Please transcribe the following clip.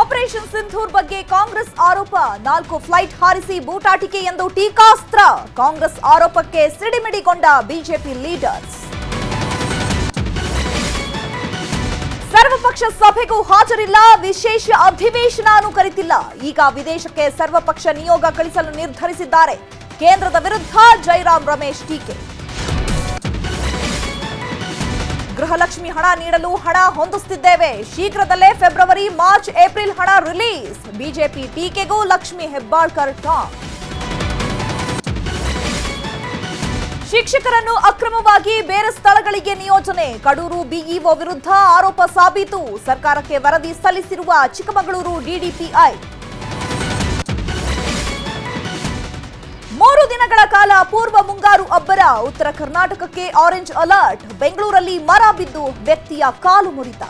operation Sindoor ಬಗ್ಗೆ ಕಾಂಗ್ರೆಸ್ ಆರೋಪ 4 flight ಹಾರಿಸಿ ಬೂಟಾಟಿಕೆ ಎಂದು ಟೀಕಾಸ್ತ್ರ ಕಾಂಗ್ರೆಸ್ ಆರೋಪಕ್ಕೆ ಸಿಡಿಮಿಡಿಗೊಂಡ ಬಿಜೆಪಿ ಲೀಡರ್ಸ್ ಸರ್ವಪಕ್ಷ ಸಭೆಗೂ ಹಾಜರಿಲ್ಲ ವಿಶೇಷ ಅಧಿವೇಶನ ಕರೆತಿಲ್ಲ ಈಗ ವಿದೇಶಕ್ಕೆ ಸರ್ವಪಕ್ಷ ನಿಯೋಗ ಕಳಿಸಲು ನಿರ್ಧರಿಸಿದ್ದಾರೆ ಕೇಂದ್ರದ ವಿರುದ್ಧ ಜೈರಾಮ್ ರಮೇಶ್ ಟೀಕೆ ಗೃಹಲಕ್ಷ್ಮಿ ಹಣ ನೀಡಲು ಹಣ ಹೊಂದಿಸುತ್ತಿದ್ದೇವೆ ಶೀಘ್ರದಲ್ಲೇ ಫೆಬ್ರವರಿ ಮಾರ್ಚ್ ಏಪ್ರಿಲ್ ಹಣ ರಿಲೀಸ್ ಬಿಜೆಪಿ ಟೀಕೆಗೂ ಲಕ್ಷ್ಮಿ ಹೆಬ್ಬಾಳ್ಕರ್ ಟಾಂಗ್ ಶಿಕ್ಷಕರನ್ನು ಅಕ್ರಮವಾಗಿ ಬೇರೆ ಸ್ಥಳಗಳಿಗೆ ನಿಯೋಜನೆ ಕಡೂರು ಬಿಇಒ ವಿರುದ್ಧ ಆರೋಪ ಸಾಬೀತು ಸರ್ಕಾರಕ್ಕೆ ವರದಿ ಸಲ್ಲಿಸಿರುವ ಚಿಕ್ಕಮಗಳೂರು ಡಿಡಿಪಿಐ 3 ದಿನಗಳ ಕಾಲ ಪೂರ್ವ ಮುಂಗಾರು ಅಬ್ಬರ ಉತ್ತರ ಕರ್ನಾಟಕಕ್ಕೆ ಆರೆಂಜ್ ಅಲರ್ಟ್ ಬೆಂಗಳೂರಲ್ಲಿ ಮರ ಬಿದ್ದು ವ್ಯಕ್ತಿಯ ಕಾಲು ಮುರಿತ